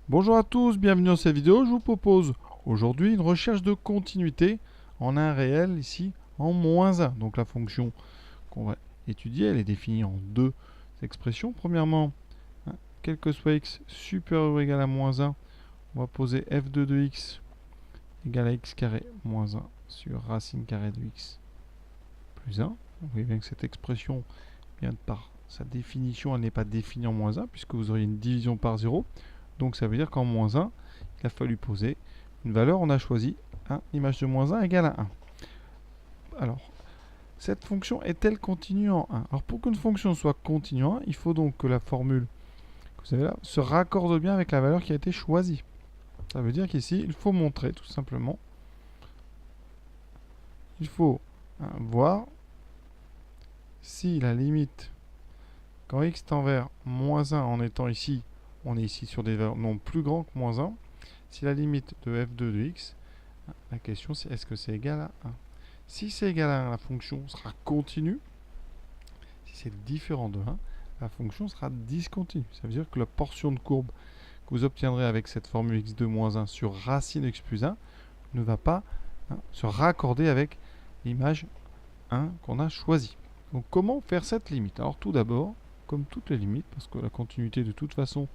Bonjour à tous, bienvenue dans cette vidéo. Je vous propose aujourd'hui une recherche de continuité en un réel, ici en -1. Donc la fonction qu'on va étudier, elle est définie en deux expressions. Premièrement, quel que soit x supérieur ou égal à -1, on va poser f2 de x égale à x carré moins 1 sur racine carrée de x plus 1. Vous voyez bien que cette expression, bien par sa définition, elle n'est pas définie en -1 puisque vous auriez une division par 0. Donc ça veut dire qu'en -1, il a fallu poser une valeur. On a choisi l'image de -1 égale à 1. Alors, cette fonction est-elle continue en 1? Alors pour qu'une fonction soit continue en 1, il faut donc que la formule que vous avez là se raccorde bien avec la valeur qui a été choisie. Ça veut dire qu'ici, il faut montrer tout simplement, il faut voir si la limite, quand x tend vers -1 en étant ici, on est ici sur des valeurs non plus grands que -1, si la limite de f2 de x, la question c'est est-ce que c'est égal à 1? Si c'est égal à 1, la fonction sera continue. Si c'est différent de 1, la fonction sera discontinue. Ça veut dire que la portion de courbe que vous obtiendrez avec cette formule x2 moins 1 sur racine de x plus 1 ne va pas se raccorder avec l'image 1 qu'on a choisie. Donc comment faire cette limite? Alors tout d'abord, comme toutes les limites, parce que la continuité de toute façon,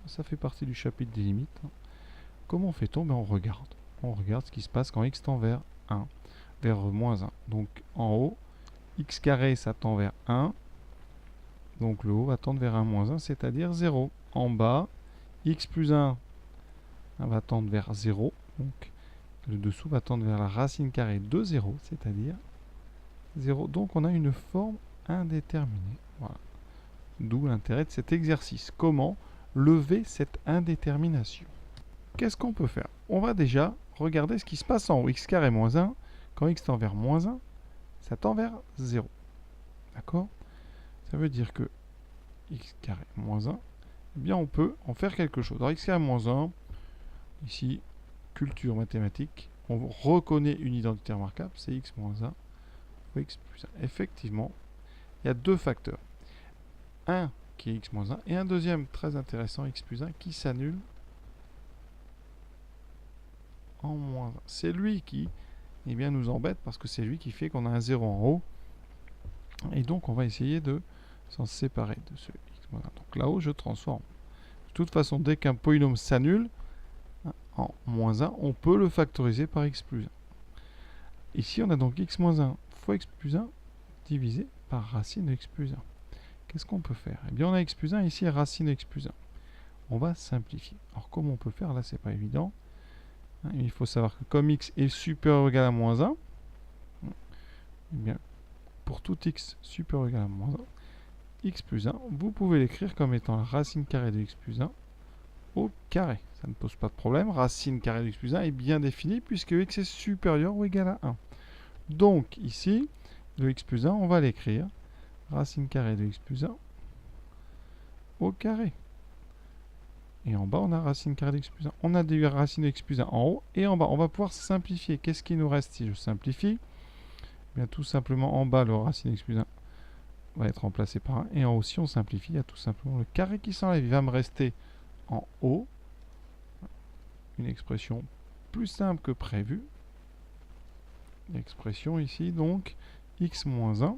ça fait partie du chapitre des limites. Comment fait-on? On regarde. On regarde ce qui se passe quand x tend vers 1, vers -1. Donc en haut, x carré, ça tend vers 1. Donc le haut va tendre vers 1 moins 1, c'est-à-dire 0. En bas, x plus 1 va tendre vers 0. Donc le dessous va tendre vers la racine carrée de 0, c'est-à-dire 0. Donc on a une forme indéterminée. Voilà. D'où l'intérêt de cet exercice. Comment lever cette indétermination? Qu'est-ce qu'on peut faire? On va déjà regarder ce qui se passe en haut. X carré moins 1, quand x tend vers -1, ça tend vers 0. D'accord? Ça veut dire que x carré moins 1, eh bien on peut en faire quelque chose. Alors x carré moins 1, ici, culture mathématique, on reconnaît une identité remarquable, c'est x moins 1 fois x plus 1. Effectivement, il y a deux facteurs. Un qui est x moins 1 et un deuxième très intéressant, x plus 1, qui s'annule en moins 1. C'est lui qui nous embête parce que c'est lui qui fait qu'on a un 0 en haut. Et donc on va essayer de s'en séparer de ce x moins 1. Donc là-haut, je transforme. De toute façon, dès qu'un polynôme s'annule en -1, on peut le factoriser par x plus 1. Ici, on a donc x moins 1 fois x plus 1 divisé par racine de x plus 1. Qu'est-ce qu'on peut faire? Eh bien, on a x plus 1, ici racine de x plus 1. On va simplifier. Alors, comment on peut faire? Là, c'est pas évident. Il faut savoir que comme x est supérieur ou égal à -1, eh bien, pour tout x supérieur ou égal à -1, x plus 1, vous pouvez l'écrire comme étant la racine carrée de x plus 1 au carré. Ça ne pose pas de problème. Racine carrée de x plus 1 est bien définie puisque x est supérieur ou égal à 1. Donc ici, de x plus 1, on va l'écrire racine carrée de x plus 1 au carré. Et en bas, on a racine carrée de x plus 1. On a des racines de x plus 1 en haut et en bas. On va pouvoir simplifier. Qu'est-ce qui nous reste si je simplifie? Bien, tout simplement, en bas, le racine de x plus 1 va être remplacé par 1. Et en haut, si on simplifie, il y a tout simplement le carré qui s'enlève. Il va me rester en haut une expression plus simple que prévu. L'expression ici, donc, x moins 1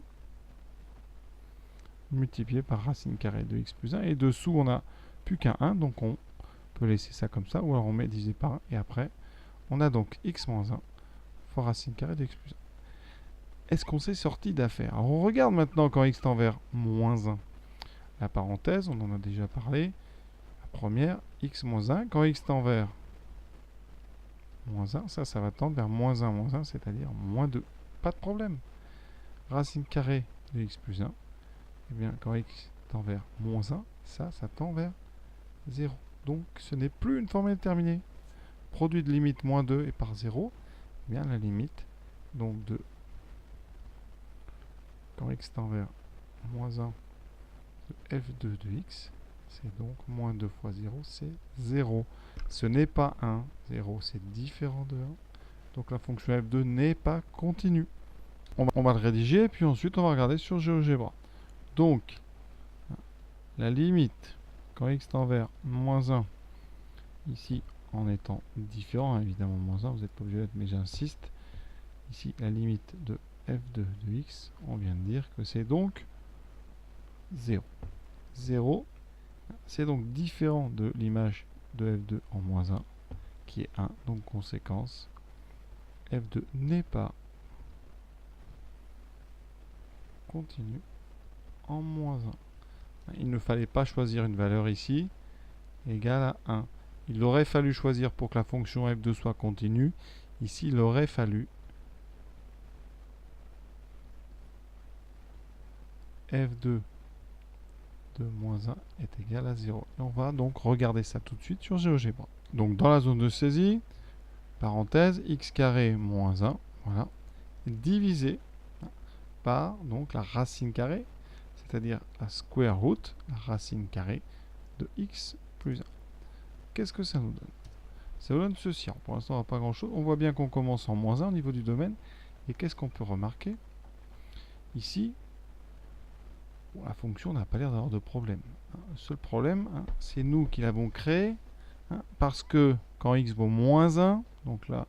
multiplié par racine carrée de x plus 1. Et dessous, on n'a plus qu'un 1, donc on peut laisser ça comme ça. Ou alors on met divisé par 1. Et après, on a donc x moins 1 fois racine carrée de x plus 1. Est-ce qu'on s'est sorti d'affaire? Alors on regarde maintenant quand x tend vers -1. La parenthèse, on en a déjà parlé. La première, x moins 1. Quand x tend vers -1, ça va tendre vers -1, -1, c'est-à-dire -2. Pas de problème. Racine carrée de x plus 1. Eh bien, quand x tend vers -1, ça tend vers 0. Donc, ce n'est plus une formule déterminée. Produit de limite -2 et par 0, eh bien, la limite donc de quand x tend vers -1 de f2 de x, c'est donc -2 fois 0, c'est 0. Ce n'est pas 1, 0, c'est différent de 1. Donc la fonction f2 n'est pas continue. On va le rédiger, et puis ensuite on va regarder sur GeoGebra. Donc, la limite, quand x tend vers -1 ici en étant différent, évidemment moins 1, vous n'êtes pas obligé d'être, mais j'insiste. Ici, la limite de f2 de x, on vient de dire que c'est donc 0. 0, c'est donc différent de l'image de f2 en moins 1, qui est 1. Donc, conséquence, f2 n'est pas continu en moins 1. Il ne fallait pas choisir une valeur ici égale à 1. Il aurait fallu choisir pour que la fonction f2 soit continue. Ici, il aurait fallu f2 de moins 1 est égal à 0. Et on va donc regarder ça tout de suite sur GeoGebra. Donc dans la zone de saisie, parenthèse, x carré moins 1, voilà, divisé par donc la racine carrée, c'est-à-dire la square root, la racine carrée de x plus 1. Qu'est-ce que ça nous donne? Ça nous donne ceci. Alors, pour l'instant, on n'a pas grand-chose. On voit bien qu'on commence en moins 1 au niveau du domaine. Et qu'est-ce qu'on peut remarquer? Ici, la fonction n'a pas l'air d'avoir de problème. Le seul problème, c'est nous qui l'avons créé, parce que quand x vaut moins 1, donc là,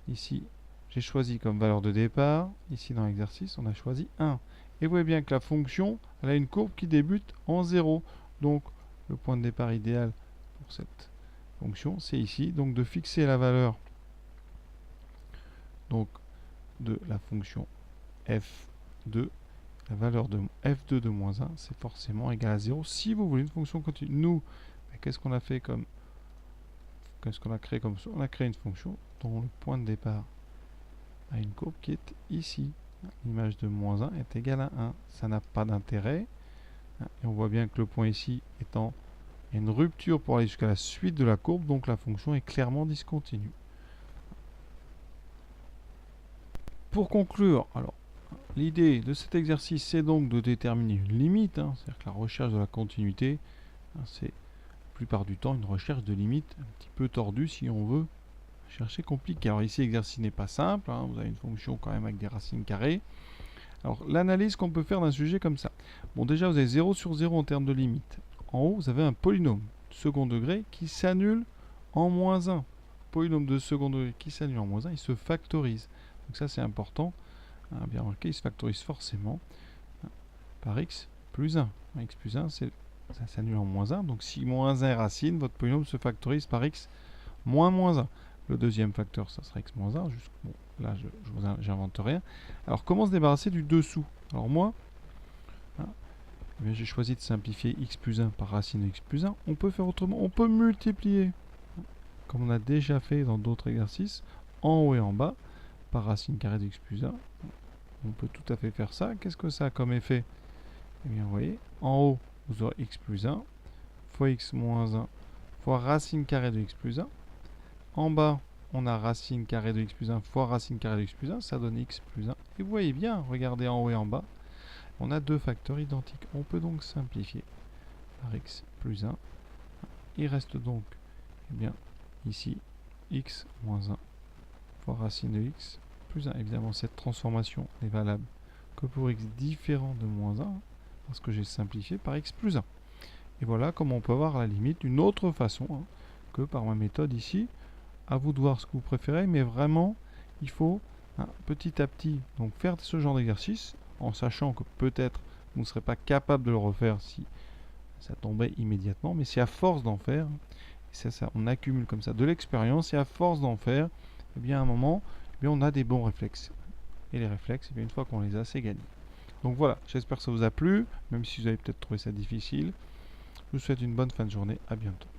ici, j'ai choisi comme valeur de départ, ici dans l'exercice, on a choisi 1. Et vous voyez bien que la fonction, elle a une courbe qui débute en 0. Donc, le point de départ idéal pour cette fonction, c'est ici. Donc, de fixer la valeur donc, de la fonction f2. La valeur de f2 de moins 1, c'est forcément égal à 0 si vous voulez une fonction continue. Nous, qu'est-ce qu'on a fait comme... Qu'est-ce qu'on a créé comme... On a créé une fonction dont le point de départ a une courbe qui est ici. L'image de moins 1 est égale à 1. Ça n'a pas d'intérêt. Et on voit bien que le point ici étant... Il y a une rupture pour aller jusqu'à la suite de la courbe, donc la fonction est clairement discontinue. Pour conclure, alors, l'idée de cet exercice, c'est donc de déterminer une limite, c'est-à-dire que la recherche de la continuité, c'est la plupart du temps une recherche de limite un petit peu tordue si on veut chercher compliqué. Alors ici, l'exercice n'est pas simple, vous avez une fonction quand même avec des racines carrées. Alors l'analyse qu'on peut faire d'un sujet comme ça. Bon, déjà, vous avez 0 sur 0 en termes de limite. En haut, vous avez un polynôme de second degré qui s'annule en moins 1. Polynôme de second degré qui s'annule en moins 1, il se factorise. Donc ça, c'est important. Bien remarqué, il se factorise forcément par x plus 1. X plus 1, ça s'annule en moins 1. Donc si moins 1 est racine, votre polynôme se factorise par x moins moins 1. Le deuxième facteur, ça sera x moins 1. Bon, là, je n'invente rien. Alors, comment se débarrasser du dessous? Alors moi, j'ai choisi de simplifier x plus 1 par racine de x plus 1. On peut faire autrement. On peut multiplier, comme on a déjà fait dans d'autres exercices, en haut et en bas, par racine carrée de x plus 1. On peut tout à fait faire ça. Qu'est-ce que ça a comme effet? Eh bien, vous voyez, en haut, vous aurez x plus 1 fois x moins 1 fois racine carrée de x plus 1. En bas, on a racine carrée de x plus 1 fois racine carrée de x plus 1. Ça donne x plus 1. Et vous voyez bien, regardez en haut et en bas, on a deux facteurs identiques. On peut donc simplifier par x plus 1. Il reste donc, eh bien, ici, x moins 1 fois racine de x plus 1. Évidemment, cette transformation n'est valable que pour x différent de moins 1, parce que j'ai simplifié par x plus 1. Et voilà comment on peut avoir à la limite une autre façon que par ma méthode ici. À vous de voir ce que vous préférez, mais vraiment, il faut petit à petit donc faire ce genre d'exercice, en sachant que peut-être vous ne serez pas capable de le refaire si ça tombait immédiatement, mais c'est à force d'en faire, on accumule comme ça de l'expérience, et à force d'en faire, eh bien à un moment, eh bien, on a des bons réflexes. Et les réflexes, eh bien, une fois qu'on les a, c'est gagné. Donc voilà, j'espère que ça vous a plu, même si vous avez peut-être trouvé ça difficile. Je vous souhaite une bonne fin de journée, à bientôt.